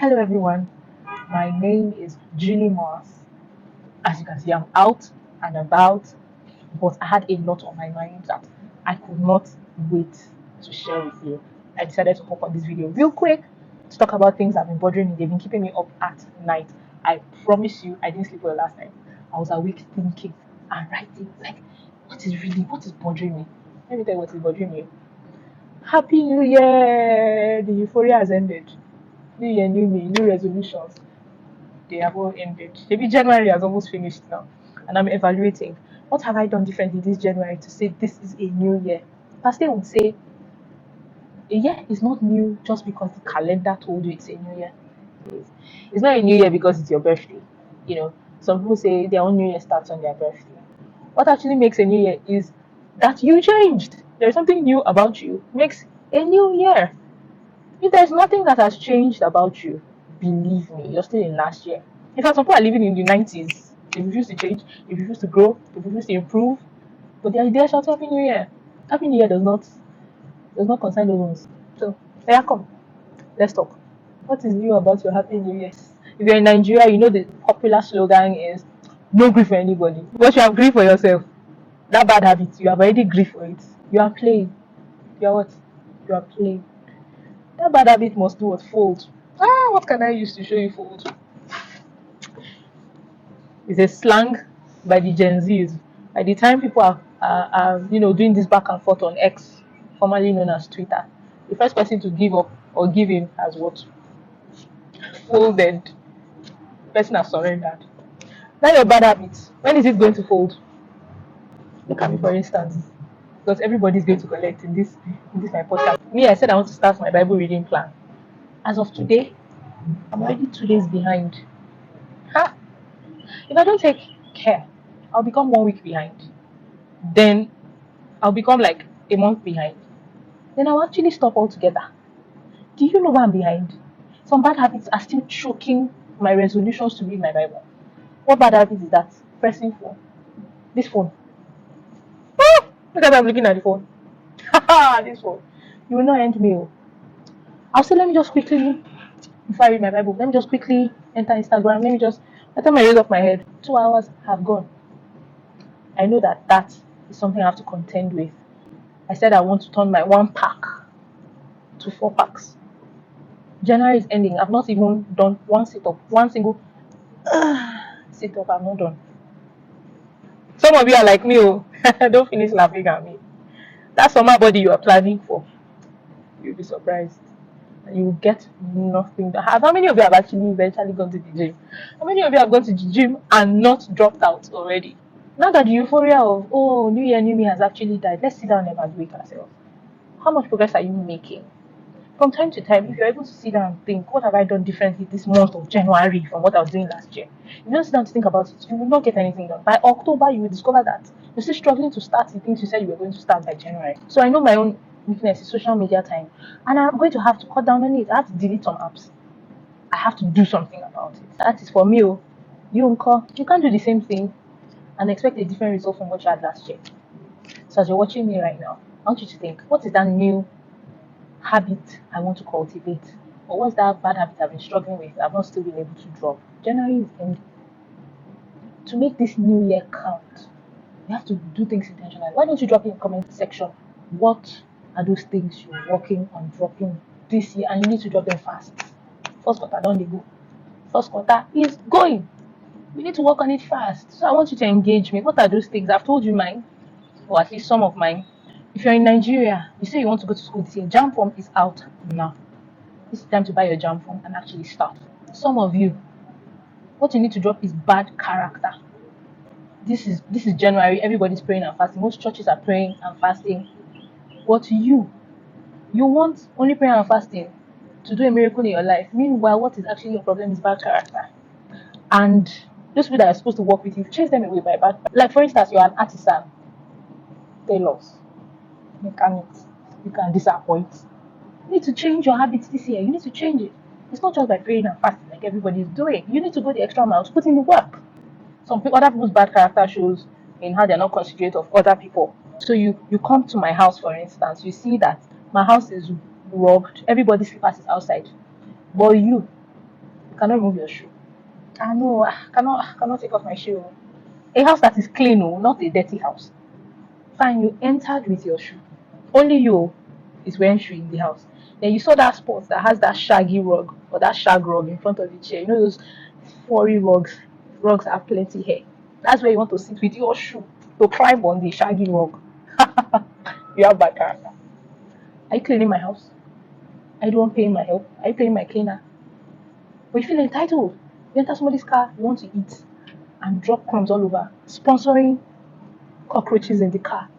Hello everyone, my name is Julie Moss. As you can see, I'm out and about, but I had a lot on my mind that I could not wait to share with you. I decided to hop on this video real quick to talk about things that have been bothering me. They've been keeping me up at night. I promise you, I didn't sleep well last night. I was awake thinking and writing, like, what is bothering me? Let me tell you what is bothering me. Happy New Year! The euphoria has ended. New year, new me, new resolutions. They have all ended. Maybe January has almost finished now, and I'm evaluating what have I done differently this January to say this is a new year. Pastey would say a year is not new just because the calendar told you it's a new year. It's not a new year because it's your birthday. You know, some people say their own new year starts on their birthday. What actually makes a new year is that you changed. There's something new about you. Makes a new year. If there's nothing that has changed about you, believe me, you're still in last year. In fact, some people are living in the 90s. They refuse to change, they refuse to grow, they refuse to improve. But the idea shouts Happy New Year. Happy New Year does not concern those ones. So, yeah, come. Let's talk. What is new about your Happy New Year? If you're in Nigeria, you know the popular slogan is no grief for anybody. But you have grief for yourself. That bad habit, you have already grief for it. You are playing. You are what? You are playing. That bad habit must do what? Fold. What can I use to show you fold? It's a slang by the Gen Zs. By the time people are doing this back and forth on X, formerly known as Twitter, the first person to give up or give in has what? Folded. The person has surrendered. Now your bad habits. When is it going to fold? Look at me for instance. Because everybody's going to collect in this my podcast. Me, I said I want to start my Bible reading plan. As of today, I'm already 2 days behind. Ha! If I don't take care, I'll become 1 week behind. Then I'll become like a month behind. Then I'll actually stop altogether. Do you know why I'm behind? Some bad habits are still choking my resolutions to read my Bible. What bad habit is that? Pressing phone. This phone. Look at me, I'm looking at the phone. This phone. You will not end me. I'll say, let me just quickly, before I read my Bible, let me just quickly enter Instagram. Let me just, by the time I raise up my head, 2 hours have gone. I know that is something I have to contend with. I said I want to turn my 1 pack to 4 packs. January is ending. I've not even done one sit-up, one single sit-up. I'm not done. Some of you are like me. Don't finish laughing at me. That summer body you are planning for, you'll be surprised. And you will get nothing. How many of you have actually eventually gone to the gym? How many of you have gone to the gym and not dropped out already? Now that the euphoria of, new year, new me has actually died, let's sit down and evaluate ourselves. How much progress are you making? From time to time, if you're able to sit down and think, what have I done differently this month of January from what I was doing last year? If you don't sit down to think about it, you will not get anything done. By October, you will discover that you're still struggling to start the things you said you were going to start by January. So I know my own weakness is social media time, and I'm going to have to cut down on it. I have to delete some apps. I have to do something about it. That is for me. You can't do the same thing and expect a different result from what you had last year. So as you're watching me right now, I want you to think, what is that new habit I want to cultivate? Or what's that bad habit I've been struggling with I've not still been able to drop? January is ending. To make this new year count, you have to do things intentionally. Why don't you drop in the comment section what are those things you're working on dropping this year, and you need to drop them fast. First quarter, don't they go? First quarter is going. We need to work on it fast. So I want you to engage me. What are those things? I've told you mine, or at least some of mine. If you're in Nigeria, you say you want to go to school this year, JAMB form is out now. It's time to buy your JAMB form and actually start. Some of you, what you need to drop is bad character. This is January. Everybody's praying and fasting. Most churches are praying and fasting. But you want only prayer and fasting to do a miracle in your life. Meanwhile, what is actually your problem is bad character. And those people that are supposed to work with you, chase them away by bad. Like for instance, you're an artisan, tailors, mechanics. You can disappoint. You need to change your habits this year. You need to change it. It's not just by praying and fasting like everybody is doing. You need to go the extra mile to put in the work. Other people's bad character shows in how they're not considerate of other people. So you come to my house, for instance, you see that my house is rugged. Everybody's slippers is outside. But you cannot remove your shoe. I know, I cannot take off my shoe. A house that is clean, oh, not a dirty house. Fine, you entered with your shoe. Only you is wearing shoe in the house. Then you saw that spot that has that shaggy rug or that shag rug in front of the chair. You know those furry rugs. Rugs have plenty hair. That's where you want to sit with your shoe to climb on the shaggy rug. You have bad character. Are you cleaning my house? I don't pay my help. Are you paying my cleaner? But you feel entitled. You enter somebody's car, you want to eat and drop crumbs all over, sponsoring cockroaches in the car.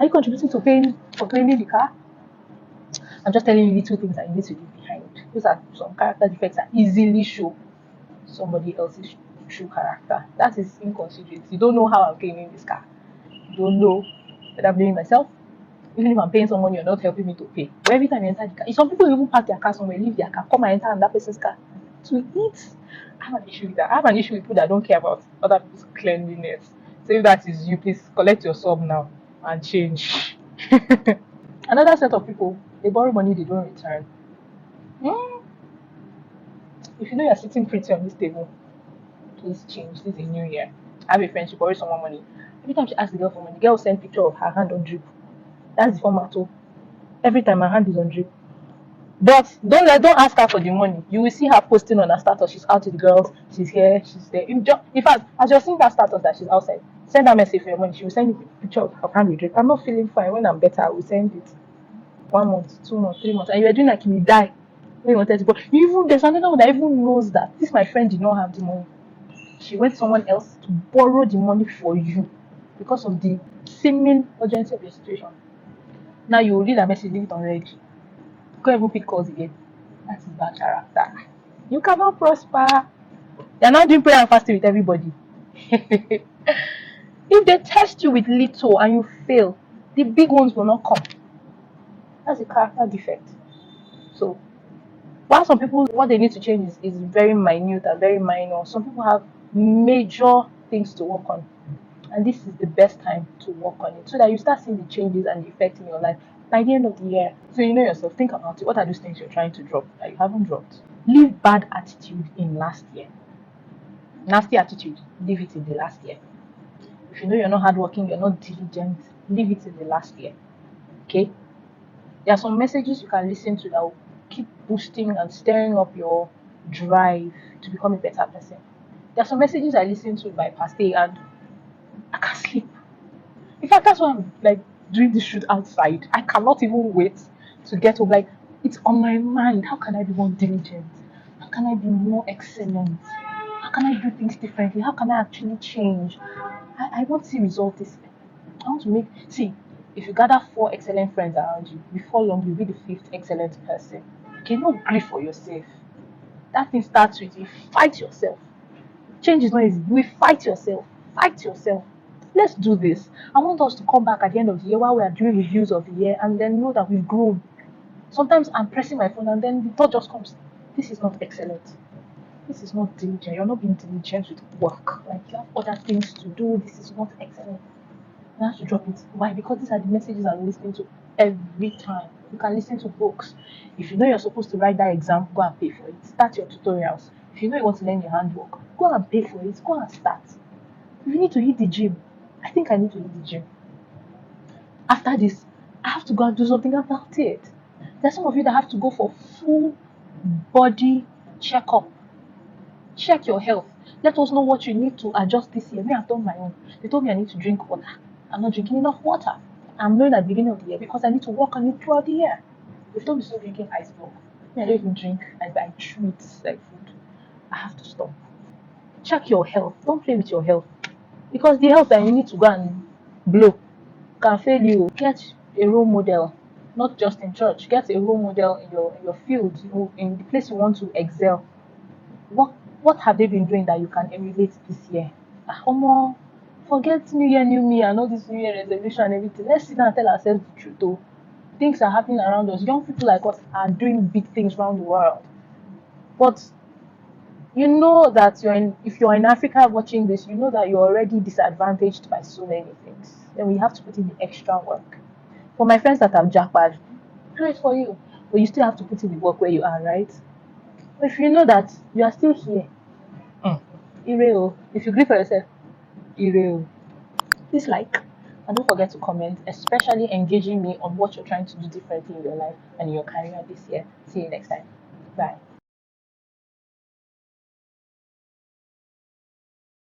Are you contributing to paying for cleaning the car? I'm just telling you little things that you need to leave behind. Those are some character defects that easily show somebody else's true character. That is inconsiderate. You don't know how I'm cleaning this car. You don't know that I'm blaming myself. Even if I'm paying someone, you're not helping me to pay. But every time you enter the car, some people even park their car somewhere, leave their car, come and enter another person's car to eat. I have an issue with that. I have an issue with people that don't care about other people's cleanliness. So if that is you, please collect your sub now and change. Another set of people, they borrow money they don't return. If you know you're sitting pretty on this table, please change. This is a new year. I have a friend, she borrowed someone money. Every time she asks the girl for money, the girl will send picture of her hand on drip. That's the format too. Every time her hand is on drip. But don't ask her for the money. You will see her posting on her status. She's out with the girls. She's here. She's there. In fact, as you're seeing that status that she's outside, send her message for your money. She will send you a picture of her hand with drip. I'm not feeling fine. When I'm better, I will send it. 1 month, 2 months, 3 months, and you're doing like you will die when you wanted to. But there's another one that even knows that this my friend did not have the money. She went someone else to borrow the money for you because of the seeming urgency of your situation. Now you will read a message, leave it on red. Can't even pick calls again. That is bad character. You cannot prosper. You're not doing prayer and fasting with everybody. If they test you with little and you fail, the big ones will not come. That's a character defect. So, while some people, what they need to change is very minute and very minor, some people have major things to work on. And this is the best time to work on it so that you start seeing the changes and the effect in your life by the end of the year. So you know yourself, think about it. What are those things you're trying to drop that you haven't dropped? Leave bad attitude in last year. Nasty attitude, leave it in the last year. If you know you're not hardworking, you're not diligent, leave it in the last year. Okay? There are some messages you can listen to that will keep boosting and stirring up your drive to become a better person. There are some messages I listen to by Pastey and I can't sleep. In fact, that's why I'm like doing this shoot outside. I cannot even wait to get home. Like, it's on my mind. How can I be more diligent? How can I be more excellent? How can I do things differently? How can I actually change? I want to see results this year. I want to see, if you gather 4 excellent friends around you, before long you'll be the 5th excellent person. You cannot grieve for yourself. That thing starts with you fight yourself. Change is not easy. You will fight yourself. Fight yourself. Let's do this. I want us to come back at the end of the year while we are doing reviews of the year and then know that we've grown. Sometimes I'm pressing my phone and then the thought just comes, this is not excellent. This is not diligent. You're not being diligent with work. Like, you have other things to do. This is not excellent. You have to drop it. Why? Because these are the messages I'm listening to every time. You can listen to books. If you know you're supposed to write that exam, go and pay for it. Start your tutorials. If you know you want to learn your handwork, go and pay for it. Go and start. If you need to hit the gym, I think I need to hit the gym. After this, I have to go and do something about it. There's some of you that have to go for full body checkup. Check your health. Let us know what you need to adjust this year. Me, I've done my own. They told me I need to drink water. I'm not drinking enough water. I'm knowing at the beginning of the year because I need to work on it throughout the year. They've told me to stop drinking ice block. Me, I don't even drink. I chew it like food. I have to stop. Check your health. Don't play with your health. Because the health that you need to go and blow can fail you. Get a role model, not just in church. Get a role model in your field, in the place you want to excel. What have they been doing that you can emulate this year? Forget New Year, New Me, and all this New Year resolution and everything. Let's sit down and tell ourselves the truth, though. Things are happening around us. Young people like us are doing big things around the world. But you know that if you're in Africa watching this, you know that you're already disadvantaged by so many things. Then we have to put in the extra work. For my friends that have jackpot, great for you. But you still have to put in the work where you are, right? If you know that you are still here, ire o. If you grieve for yourself, ire o. Please like and don't forget to comment, especially engaging me on what you're trying to do differently in your life and in your career this year. See you next time. Bye.